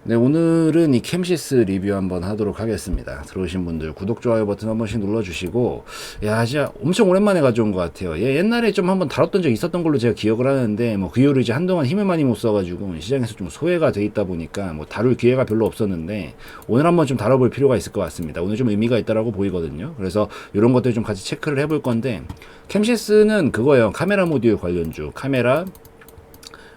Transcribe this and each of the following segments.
네, 오늘은 이 캠시스 리뷰 한번 하도록 하겠습니다. 들어오신 분들 구독, 좋아요 버튼 한 번씩 눌러주시고, 야, 진짜 엄청 오랜만에 가져온 것 같아요. 얘 옛날에 좀 한번 다뤘던 적 있었던 걸로 제가 기억을 하는데, 뭐 그 이후로 이제 한동안 힘을 많이 못 써가지고 시장에서 좀 소외가 돼 있다 보니까 뭐 다룰 기회가 별로 없었는데, 오늘 한번 좀 다뤄볼 필요가 있을 것 같습니다. 오늘 좀 의미가 있다라고 보이거든요. 그래서 이런 것들 좀 같이 체크를 해볼 건데, 캠시스는 그거예요. 카메라 모듈 관련주, 카메라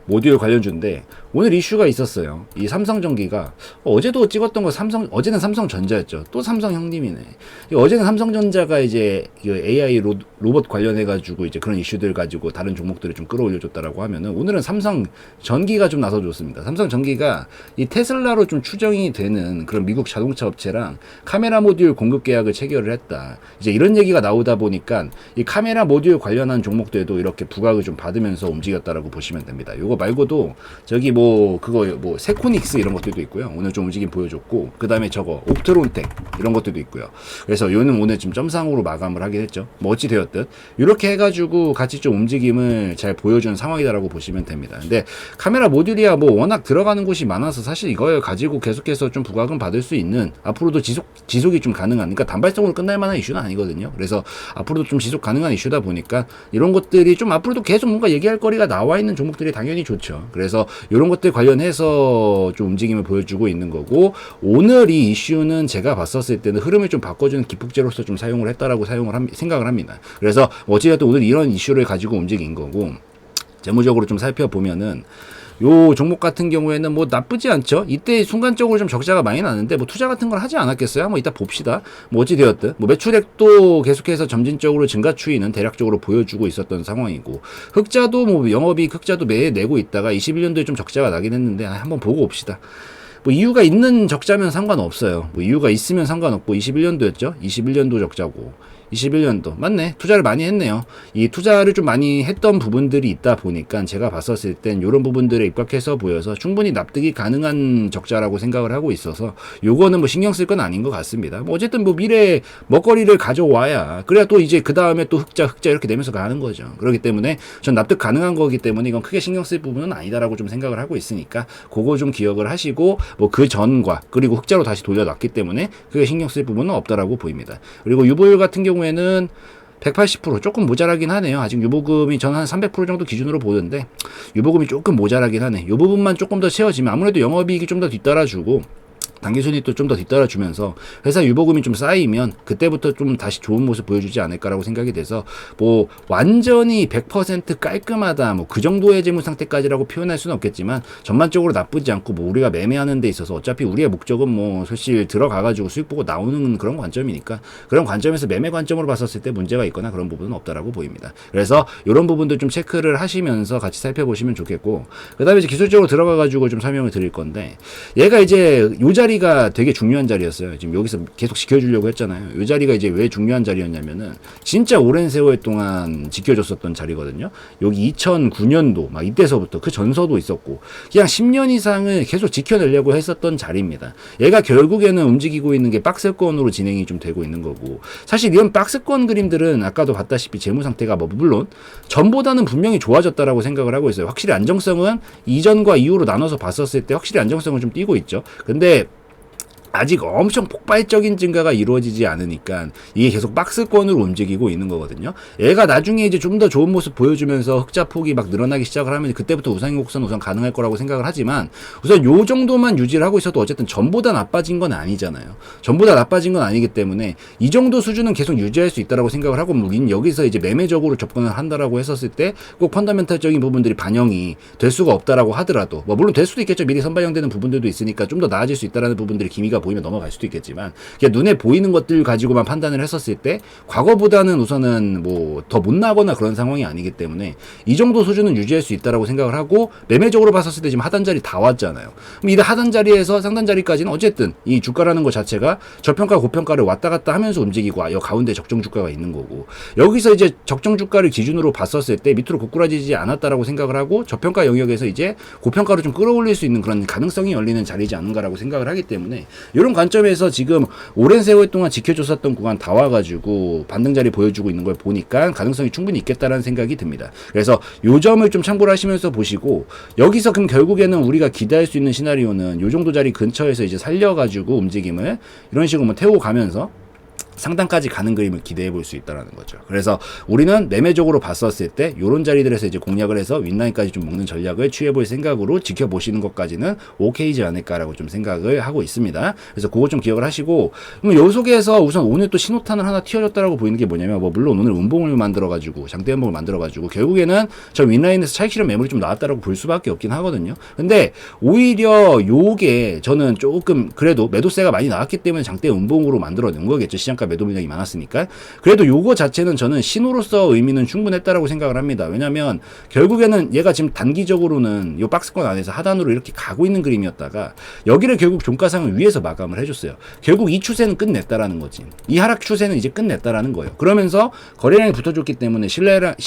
모듈 관련주인데 오늘 이슈가 있었어요. 이 삼성전기가 어제도 찍었던 거 어제는 삼성전자였죠. 또 삼성 형님이네. 어제는 삼성전자가 이제 AI 로봇 관련해 가지고 이제 그런 이슈들 가지고 다른 종목들을 좀 끌어올려 줬다라고 하면은, 오늘은 삼성전기가 좀 나서 줬습니다. 삼성전기가 이 테슬라로 좀 추정이 되는 그런 미국 자동차 업체랑 카메라 모듈 공급 계약을 체결을 했다. 이제 이런 얘기가 나오다 보니까 이 카메라 모듈 관련한 종목들도 이렇게 부각을 좀 받으면서 움직였다라고 보시면 됩니다. 요거 말고도 저기 세코닉스 이런 것들도 있고요. 오늘 좀 움직임 보여줬고, 그 다음에 저거 옵트론텍 이런 것들도 있고요. 그래서 요는 오늘 지금 점상으로 마감을 하긴 했죠. 뭐 어찌 되었든 이렇게 해가지고 같이 좀 움직임을 잘 보여주는 상황이다라고 보시면 됩니다. 근데 카메라 모듈이야 뭐 워낙 들어가는 곳이 많아서 사실 이걸 가지고 계속해서 좀 부각은 받을 수 있는, 앞으로도 지속이 좀 가능한, 그러니까 단발성으로 끝날 만한 이슈는 아니거든요. 그래서 앞으로도 좀 지속 가능한 이슈다 보니까 이런 것들이 좀 앞으로도 계속 뭔가 얘기할 거리가 나와 있는 종목들이 당연히 좋죠. 그래서 이런 것들 관련해서 좀 움직임을 보여주고 있는 거고, 오늘 이 이슈는 제가 봤었을 때는 흐름을 좀 바꿔주는 기폭제로서 좀 사용을 했다라고 생각을 합니다. 그래서 어찌됐든 오늘 이런 이슈를 가지고 움직인 거고, 재무적으로 좀 살펴보면은 요 종목 같은 경우에는 뭐 나쁘지 않죠. 이때 순간적으로 좀 적자가 많이 나는데 뭐 투자 같은 걸 하지 않았겠어요? 한번 이따 봅시다. 뭐 어찌 되었든 뭐 매출액도 계속해서 점진적으로 증가 추이는 대략적으로 보여주고 있었던 상황이고, 흑자도 뭐 영업이익 흑자도 매해 내고 있다가 21년도에 좀 적자가 나긴 했는데 한번 보고 옵시다. 뭐 이유가 있는 적자면 상관없어요. 뭐 이유가 있으면 상관없고, 21년도였죠. 21년도 적자고 21년도 맞네. 투자를 많이 했네요. 이 투자를 좀 많이 했던 부분들이 있다 보니까 제가 봤었을 땐 이런 부분들에 입각해서 보여서 충분히 납득이 가능한 적자라고 생각을 하고 있어서, 요거는 뭐 신경 쓸 건 아닌 것 같습니다. 뭐 어쨌든 뭐 미래에 먹거리를 가져와야 그래야 또 이제 그 다음에 또 흑자 이렇게 되면서 가는 거죠. 그렇기 때문에 전 납득 가능한 거기 때문에 이건 크게 신경 쓸 부분은 아니다라고 좀 생각을 하고 있으니까, 그거 좀 기억을 하시고, 뭐 그 전과 그리고 흑자로 다시 돌려놨기 때문에 크게 신경 쓸 부분은 없다라고 보입니다. 그리고 유보율 같은 경우에는 180% 조금 모자라긴 하네요. 아직 유보금이 저는 한 300% 정도 기준으로 보는데 유보금이 조금 모자라긴 하네. 이 부분만 조금 더 채워지면 아무래도 영업이익이 좀 더 뒤따라주고 당기순이익도 좀 더 뒤따라주면서 회사 유보금이 좀 쌓이면 그때부터 좀 다시 좋은 모습 보여주지 않을까라고 생각이 돼서, 뭐 완전히 100% 깔끔하다 뭐 그 정도의 재무 상태까지라고 표현할 수는 없겠지만 전반적으로 나쁘지 않고, 뭐 우리가 매매하는 데 있어서 어차피 우리의 목적은 뭐 사실 들어가가지고 수익 보고 나오는 그런 관점이니까, 그런 관점에서 매매 관점으로 봤었을 때 문제가 있거나 그런 부분은 없다라고 보입니다. 그래서 이런 부분도 좀 체크를 하시면서 같이 살펴보시면 좋겠고, 그 다음에 이제 기술적으로 들어가가지고 좀 설명을 드릴 건데, 얘가 이제 요 자리가 되게 중요한 자리였어요. 지금 여기서 계속 지켜주려고 했잖아요. 이 자리가 이제 왜 중요한 자리였냐면은 진짜 오랜 세월 동안 지켜줬었던 자리거든요. 여기 2009년도 막 이때서부터 그 전서도 있었고 그냥 10년 이상을 계속 지켜내려고 했었던 자리입니다. 얘가 결국에는 움직이고 있는 게 박스권으로 진행이 좀 되고 있는 거고, 사실 이런 박스권 그림들은 아까도 봤다시피 재무 상태가 뭐 물론 전보다는 분명히 좋아졌다라고 생각을 하고 있어요. 확실히 안정성은 이전과 이후로 나눠서 봤었을 때 확실히 안정성은 좀 띄고 있죠. 근데 아직 엄청 폭발적인 증가가 이루어지지 않으니까 이게 계속 박스권으로 움직이고 있는 거거든요. 얘가 나중에 이제 좀 더 좋은 모습 보여주면서 흑자 폭이 막 늘어나기 시작을 하면 그때부터 우선 가능할 거라고 생각을 하지만, 우선 요 정도만 유지를 하고 있어도 어쨌든 전보다 나빠진 건 아니잖아요. 전보다 나빠진 건 아니기 때문에 이 정도 수준은 계속 유지할 수 있다라고 생각을 하고, 우리는 여기서 이제 매매적으로 접근을 한다라고 했었을 때 꼭 펀더멘탈적인 부분들이 반영이 될 수가 없다라고 하더라도, 뭐 물론 될 수도 있겠죠. 미리 선반영되는 부분들도 있으니까 좀 더 나아질 수 있다라는 부분들이 기미가 보이면 넘어갈 수도 있겠지만, 그냥 눈에 보이는 것들 가지고만 판단을 했었을 때 과거보다는 우선은 뭐 더 못나거나 그런 상황이 아니기 때문에 이 정도 수준은 유지할 수 있다라고 생각을 하고, 매매적으로 봤었을 때 지금 하단 자리 다 왔잖아요. 그럼 이 하단 자리에서 상단 자리까지는 어쨌든 이 주가라는 것 자체가 저평가 고평가를 왔다 갔다 하면서 움직이고, 여 가운데 적정 주가가 있는 거고, 여기서 이제 적정 주가를 기준으로 봤었을 때 밑으로 고꾸라지지 않았다라고 생각을 하고 저평가 영역에서 이제 고평가로 좀 끌어올릴 수 있는 그런 가능성이 열리는 자리지 않은가라고 생각을 하기 때문에, 이런 관점에서 지금 오랜 세월 동안 지켜줬었던 구간 다 와가지고 반등 자리 보여주고 있는 걸 보니까 가능성이 충분히 있겠다라는 생각이 듭니다. 그래서 요 점을 좀 참고를 하시면서 보시고, 여기서 그럼 결국에는 우리가 기대할 수 있는 시나리오는 요 정도 자리 근처에서 이제 살려가지고 움직임을 이런 식으로 뭐 태우고 가면서 상단까지 가는 그림을 기대해 볼 수 있다는 거죠. 그래서 우리는 매매적으로 봤었을 때 요런 자리들에서 이제 공략을 해서 윗라인까지 좀 먹는 전략을 취해 볼 생각으로 지켜보시는 것까지는 오케이지 않을까라고 좀 생각을 하고 있습니다. 그래서 그거 좀 기억을 하시고, 그럼 요 속에서 우선 오늘 또 신호탄을 하나 튀어줬다라고 보이는 게 뭐냐면, 뭐 물론 오늘 음봉을 만들어가지고 장대 음봉을 만들어가지고 결국에는 저 윗라인에서 차익 실현 매물이 좀 나왔다라고 볼 수밖에 없긴 하거든요. 근데 오히려 요게 저는 조금 그래도 매도세가 많이 나왔기 때문에 장대 음봉으로 만들어 놓은 거겠죠. 시장가 매도 물량이 많았으니까. 그래도 요거 자체는 저는 신호로서 의미는 충분했다라고 생각을 합니다. 왜냐면 결국에는 얘가 지금 단기적으로는 요 박스권 안에서 하단으로 이렇게 가고 있는 그림이었다가 여기를 결국 종가상을 위에서 마감을 해줬어요. 결국 이 추세는 끝냈다라는 거지. 이 하락 추세는 이제 끝냈다라는 거예요. 그러면서 거래량이 붙어줬기 때문에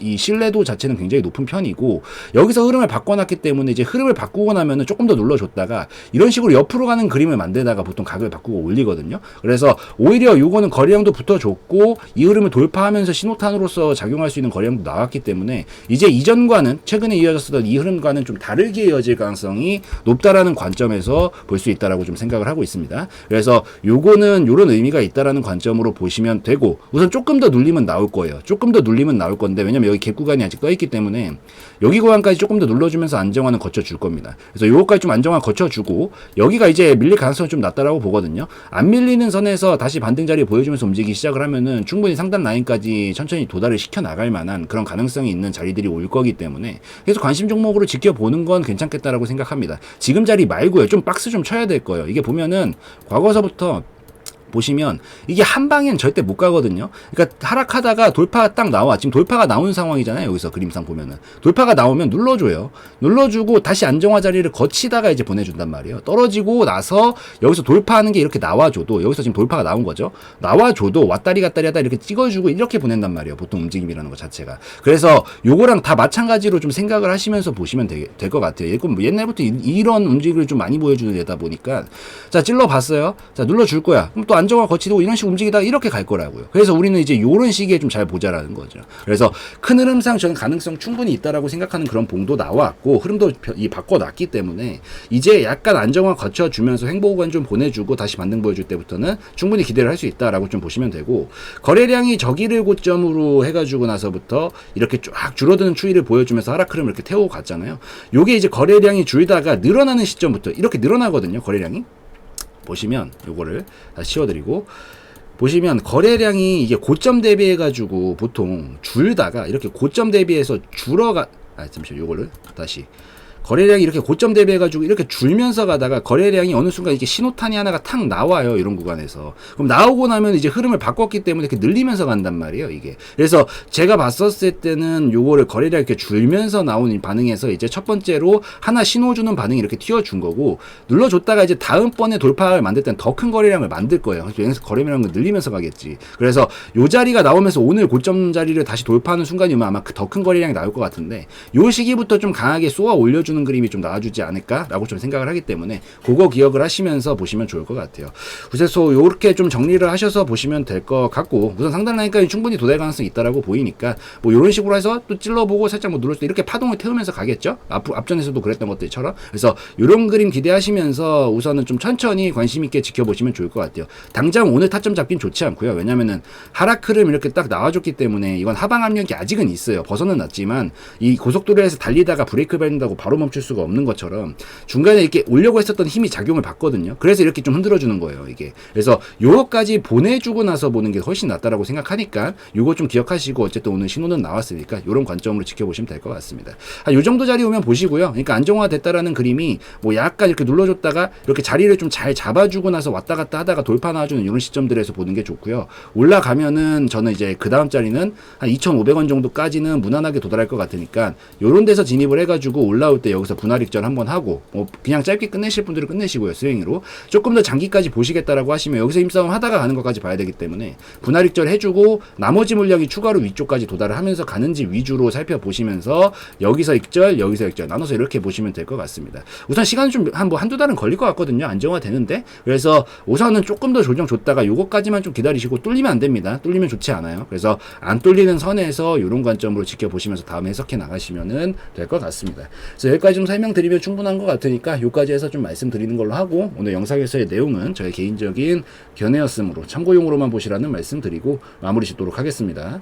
이 신뢰도 자체는 굉장히 높은 편이고, 여기서 흐름을 바꿔놨기 때문에 이제 흐름을 바꾸고 나면은 조금 더 눌러줬다가 이런 식으로 옆으로 가는 그림을 만들다가 보통 가격을 바꾸고 올리거든요. 그래서 오히려 요거는 거래량도 붙어줬고 이 흐름을 돌파하면서 신호탄으로서 작용할 수 있는 거래량도 나왔기 때문에 이제 이전과는, 최근에 이어졌었던 이 흐름과는 좀 다르게 이어질 가능성이 높다라는 관점에서 볼 수 있다라고 좀 생각을 하고 있습니다. 그래서 요거는 요런 의미가 있다라는 관점으로 보시면 되고, 우선 조금 더 눌리면 나올 거예요. 조금 더 눌리면 나올 건데, 왜냐면 여기 갭 구간이 아직 떠있기 때문에 여기 구간까지 조금 더 눌러주면서 안정화는 거쳐줄 겁니다. 그래서 요거까지 좀 안정화 거쳐주고 여기가 이제 밀릴 가능성이 좀 낮다라고 보거든요. 안 밀리는 선에서 다시 반등 자리 보여주면서 움직이기 시작을 하면은 충분히 상단 라인까지 천천히 도달을 시켜 나갈 만한 그런 가능성이 있는 자리들이 올 거기 때문에, 그래서 관심 종목으로 지켜보는 건 괜찮겠다라고 생각합니다. 지금 자리 말고요. 좀 박스 좀 쳐야 될 거예요. 이게 보면은 과거서부터 보시면 이게 한 방엔 절대 못 가거든요. 그러니까 하락하다가 돌파가 딱 나와. 지금 돌파가 나온 상황이잖아요. 여기서 그림상 보면은 돌파가 나오면 눌러줘요. 눌러주고 다시 안정화 자리를 거치다가 이제 보내준단 말이에요. 떨어지고 나서 여기서 돌파하는 게 이렇게 나와줘도, 여기서 지금 돌파가 나온 거죠. 나와줘도 왔다리 갔다리 하다 이렇게 찍어주고 이렇게 보낸단 말이에요. 보통 움직임이라는 것 자체가. 그래서 요거랑 다 마찬가지로 좀 생각을 하시면서 보시면 될 것 같아요. 이건 뭐 옛날부터 이런 움직임을 좀 많이 보여주는 데다 보니까, 자 찔러봤어요. 자 눌러줄 거야. 그럼 또 안정화 거치고 이런 식으로 움직이다가 이렇게 갈 거라고요. 그래서 우리는 이제 요런 시기에 좀 잘 보자라는 거죠. 그래서 큰 흐름상 저는 가능성 충분히 있다라고 생각하는 그런 봉도 나왔고, 흐름도 바꿔놨기 때문에 이제 약간 안정화 거쳐주면서 횡보구간 좀 보내주고 다시 반등 보여줄 때부터는 충분히 기대를 할 수 있다라고 좀 보시면 되고, 거래량이 저기를 고점으로 해가지고 나서부터 이렇게 쫙 줄어드는 추이를 보여주면서 하락 흐름을 이렇게 태우고 갔잖아요. 요게 이제 거래량이 줄다가 늘어나는 시점부터 이렇게 늘어나거든요. 거래량이. 보시면 요거를 다시 치워드리고, 보시면 거래량이 이게 고점 대비해 가지고 보통 줄다가 이렇게 고점 대비해서 잠시만 요거를 다시, 거래량이 이렇게 고점 대비해가지고 이렇게 줄면서 가다가 거래량이 어느 순간 이렇게 신호탄이 하나가 탁 나와요. 이런 구간에서. 그럼 나오고 나면 이제 흐름을 바꿨기 때문에 이렇게 늘리면서 간단 말이에요. 이게. 그래서 제가 봤었을 때는 요거를 거래량 이렇게 줄면서 나오는 반응에서 이제 첫 번째로 하나 신호 주는 반응이 이렇게 튀어준 거고, 눌러줬다가 이제 다음번에 돌파를 만들 때는 더 큰 거래량을 만들 거예요. 그래서 여기서 거래량을 늘리면서 가겠지. 그래서 요 자리가 나오면서 오늘 고점 자리를 다시 돌파하는 순간이 오면 아마 더 큰 거래량이 나올 것 같은데, 요 시기부터 좀 강하게 쏘아 올려주는 그림이 좀 나와주지 않을까라고 좀 생각을 하기 때문에 그거 기억을 하시면서 보시면 좋을 것 같아요. 그래서 요렇게 좀 정리를 하셔서 보시면 될 것 같고, 우선 상단 라인까지 충분히 도달 가능성이 있다라고 보이니까 뭐 요런 식으로 해서 또 찔러보고 살짝 뭐 누를 때 이렇게 파동을 태우면서 가겠죠. 앞전에서도 그랬던 것들처럼. 그래서 요런 그림 기대하시면서 우선은 좀 천천히 관심 있게 지켜보시면 좋을 것 같아요. 당장 오늘 타점 잡긴 좋지 않고요. 왜냐면은 하락 흐름 이렇게 딱 나와줬기 때문에 이건 하방 압력이 아직은 있어요. 벗어는 났지만 이 고속도로에서 달리다가 브레이크 밟는다고 바로 멈출 수가 없는 것처럼 중간에 이렇게 오려고 했었던 힘이 작용을 받거든요. 그래서 이렇게 좀 흔들어주는 거예요, 이게. 그래서 요거까지 보내주고 나서 보는 게 훨씬 낫다라고 생각하니까 요거 좀 기억하시고, 어쨌든 오늘 신호는 나왔으니까 요런 관점으로 지켜보시면 될 것 같습니다. 요 정도 자리 오면 보시고요. 그러니까 안정화 됐다라는 그림이 뭐 약간 이렇게 눌러줬다가 이렇게 자리를 좀 잘 잡아주고 나서 왔다 갔다 하다가 돌파 나와주는 이런 시점들에서 보는 게 좋고요. 올라가면은 저는 이제 그 다음 자리는 한 2,500원 정도까지는 무난하게 도달할 것 같으니까 요런 데서 진입을 해가지고 올라올 때 때 여기서 분할 익절 한번 하고 그냥 짧게 끝내실 분들은 끝내시고요. 스윙으로 조금 더 장기까지 보시겠다라고 하시면 여기서 힘싸움 하다가 가는 것까지 봐야 되기 때문에 분할 익절 해주고 나머지 물량이 추가로 위쪽까지 도달을 하면서 가는지 위주로 살펴보시면서 여기서 익절 나눠서 이렇게 보시면 될 것 같습니다. 우선 시간은 좀 한두 달은 걸릴 것 같거든요. 안정화되는데. 그래서 우선은 조금 더 조정 줬다가 요거까지만 좀 기다리시고 뚫리면 안 됩니다. 뚫리면 좋지 않아요. 그래서 안 뚫리는 선에서 이런 관점으로 지켜보시면서 다음에 해석해 나가시면은 될 것 같습니다. 그래서 여기까지 좀 설명드리면 충분한 것 같으니까 요까지 해서 좀 말씀드리는 걸로 하고 오늘 영상에서의 내용은 저의 개인적인 견해였으므로 참고용으로만 보시라는 말씀 드리고 마무리 짓도록 하겠습니다.